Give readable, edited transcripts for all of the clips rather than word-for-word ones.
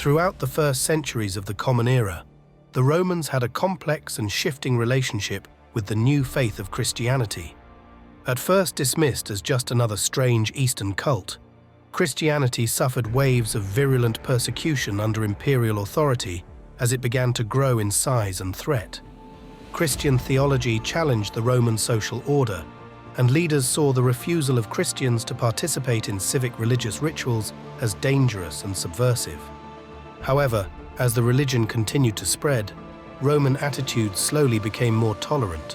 Throughout the first centuries of the Common Era, the Romans had a complex and shifting relationship with the new faith of Christianity. At first dismissed as just another strange Eastern cult, Christianity suffered waves of virulent persecution under imperial authority as it began to grow in size and threat. Christian theology challenged the Roman social order, and leaders saw the refusal of Christians to participate in civic religious rituals as dangerous and subversive. However, as the religion continued to spread, Roman attitudes slowly became more tolerant.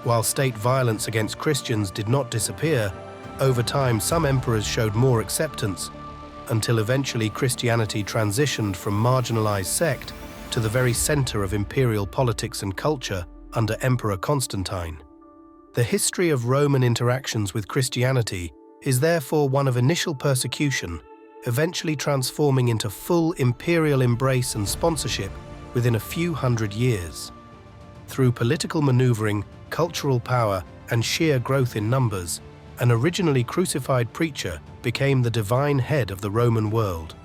While state violence against Christians did not disappear, over time some emperors showed more acceptance, until eventually Christianity transitioned from marginalized sect to the very center of imperial politics and culture under Emperor Constantine. The history of Roman interactions with Christianity is therefore one of initial persecution, eventually transforming into full imperial embrace and sponsorship within a few hundred years. Through political maneuvering, cultural power, and sheer growth in numbers, an originally crucified preacher became the divine head of the Roman world.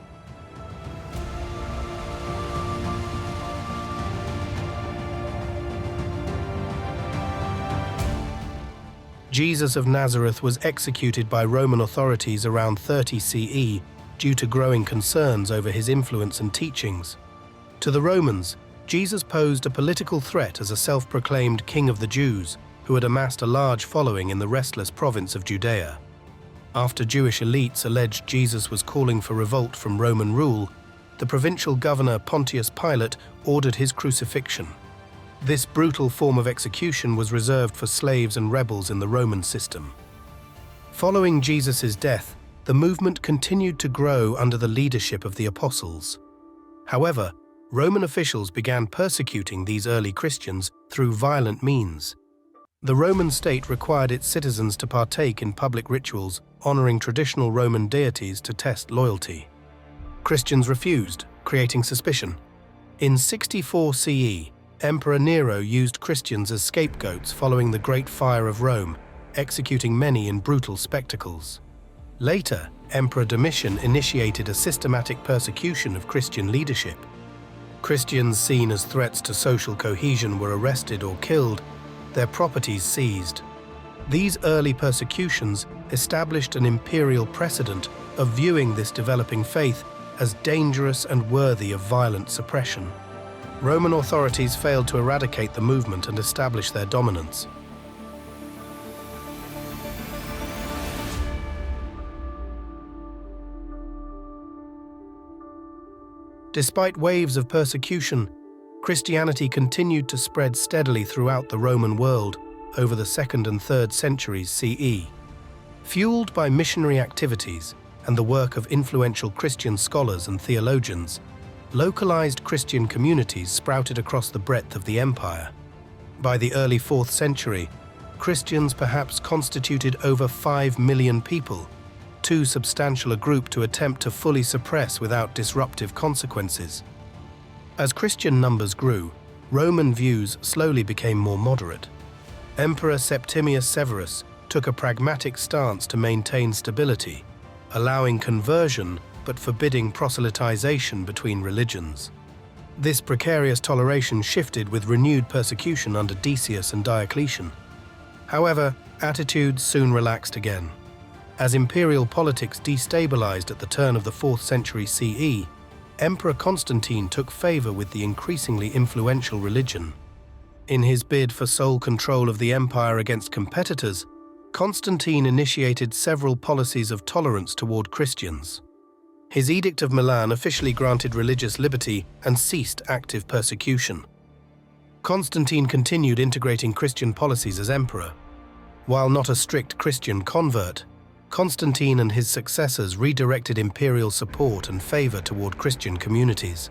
Jesus of Nazareth was executed by Roman authorities around 30 CE due to growing concerns over his influence and teachings. To the Romans, Jesus posed a political threat as a self-proclaimed king of the Jews who had amassed a large following in the restless province of Judea. After Jewish elites alleged Jesus was calling for revolt from Roman rule, the provincial governor Pontius Pilate ordered his crucifixion. This brutal form of execution was reserved for slaves and rebels in the Roman system. Following Jesus' death, the movement continued to grow under the leadership of the apostles. However, Roman officials began persecuting these early Christians through violent means. The Roman state required its citizens to partake in public rituals honoring traditional Roman deities to test loyalty. Christians refused, creating suspicion. In 64 CE, Emperor Nero used Christians as scapegoats following the Great Fire of Rome, executing many in brutal spectacles. Later, Emperor Domitian initiated a systematic persecution of Christian leadership. Christians seen as threats to social cohesion were arrested or killed, their properties seized. These early persecutions established an imperial precedent of viewing this developing faith as dangerous and worthy of violent suppression. Roman authorities failed to eradicate the movement and establish their dominance. Despite waves of persecution, Christianity continued to spread steadily throughout the Roman world over the 2nd and 3rd centuries CE. Fueled by missionary activities and the work of influential Christian scholars and theologians, localized Christian communities sprouted across the breadth of the empire. By the early 4th century, Christians perhaps constituted over 5 million people, too substantial a group to attempt to fully suppress without disruptive consequences. As Christian numbers grew, Roman views slowly became more moderate. Emperor Septimius Severus took a pragmatic stance to maintain stability, allowing conversion but forbidding proselytization between religions. This precarious toleration shifted with renewed persecution under Decius and Diocletian. However, attitudes soon relaxed again. As imperial politics destabilized at the turn of the 4th century CE, Emperor Constantine took favor with the increasingly influential religion. In his bid for sole control of the empire against competitors, Constantine initiated several policies of tolerance toward Christians. His Edict of Milan officially granted religious liberty and ceased active persecution. Constantine continued integrating Christian policies as emperor. While not a strict Christian convert, Constantine and his successors redirected imperial support and favor toward Christian communities.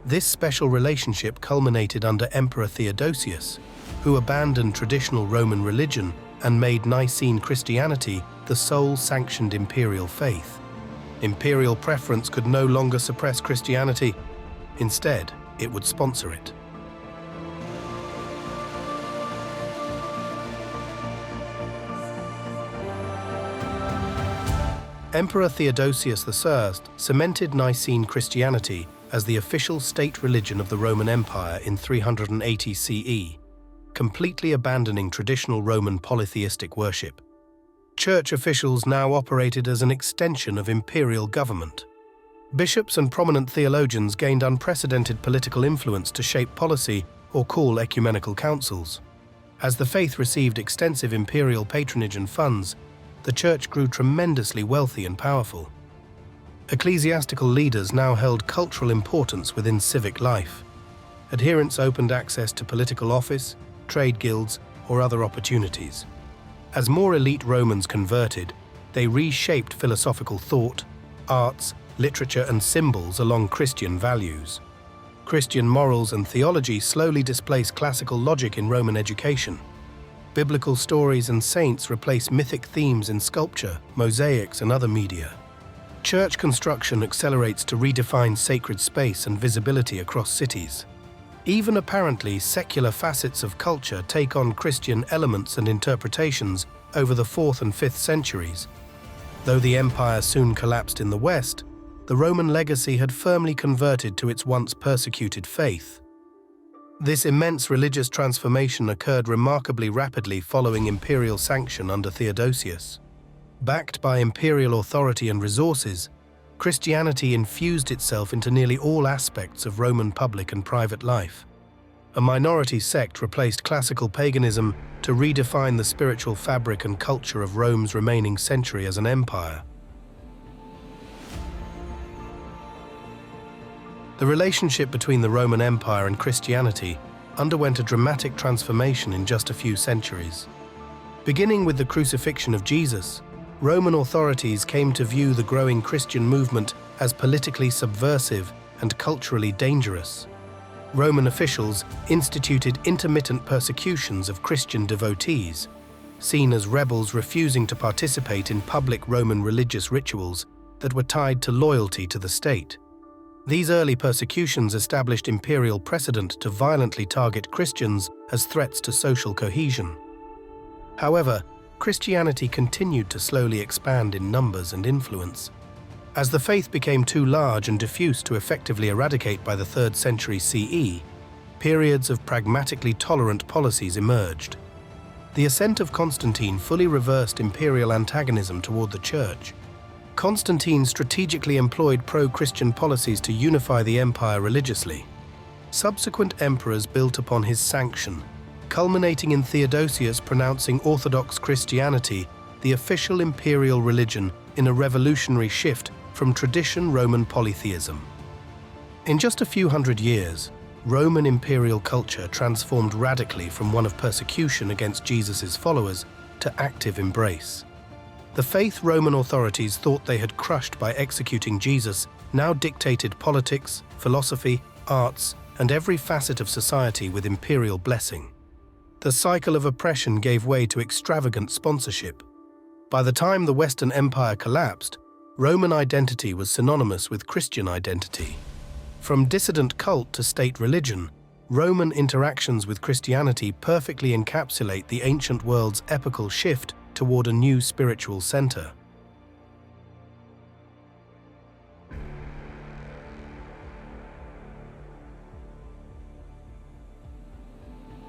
This special relationship culminated under Emperor Theodosius, who abandoned traditional Roman religion and made Nicene Christianity the sole sanctioned imperial faith. Imperial preference could no longer suppress Christianity. Instead, it would sponsor it. Emperor Theodosius I cemented Nicene Christianity as the official state religion of the Roman Empire in 380 CE, completely abandoning traditional Roman polytheistic worship. Church officials now operated as an extension of imperial government. Bishops and prominent theologians gained unprecedented political influence to shape policy or call ecumenical councils. As the faith received extensive imperial patronage and funds, the Church grew tremendously wealthy and powerful. Ecclesiastical leaders now held cultural importance within civic life. Adherents opened access to political office, trade guilds, or other opportunities. As more elite Romans converted, they reshaped philosophical thought, arts, literature, and symbols along Christian values. Christian morals and theology slowly displaced classical logic in Roman education. Biblical stories and saints replaced mythic themes in sculpture, mosaics, and other media. Church construction accelerates to redefine sacred space and visibility across cities. Even apparently secular facets of culture take on Christian elements and interpretations over the 4th and 5th centuries. Though the empire soon collapsed in the West, the Roman legacy had firmly converted to its once persecuted faith. This immense religious transformation occurred remarkably rapidly following imperial sanction under Theodosius. Backed by imperial authority and resources, Christianity infused itself into nearly all aspects of Roman public and private life. A minority sect replaced classical paganism to redefine the spiritual fabric and culture of Rome's remaining century as an empire. The relationship between the Roman Empire and Christianity underwent a dramatic transformation in just a few centuries. Beginning with the crucifixion of Jesus, Roman authorities came to view the growing Christian movement as politically subversive and culturally dangerous. Roman officials instituted intermittent persecutions of Christian devotees, seen as rebels refusing to participate in public Roman religious rituals that were tied to loyalty to the state. These early persecutions established imperial precedent to violently target Christians as threats to social cohesion. However, Christianity continued to slowly expand in numbers and influence. As the faith became too large and diffuse to effectively eradicate by the 3rd century CE, periods of pragmatically tolerant policies emerged. The ascent of Constantine fully reversed imperial antagonism toward the Church. Constantine strategically employed pro-Christian policies to unify the empire religiously. Subsequent emperors built upon his sanction, culminating in Theodosius pronouncing Orthodox Christianity the official imperial religion in a revolutionary shift from tradition Roman polytheism. In just a few hundred years, Roman imperial culture transformed radically from one of persecution against Jesus' followers to active embrace. The faith Roman authorities thought they had crushed by executing Jesus now dictated politics, philosophy, arts, and every facet of society with imperial blessing. The cycle of oppression gave way to extravagant sponsorship. By the time the Western Empire collapsed, Roman identity was synonymous with Christian identity. From dissident cult to state religion, Roman interactions with Christianity perfectly encapsulate the ancient world's epochal shift toward a new spiritual center.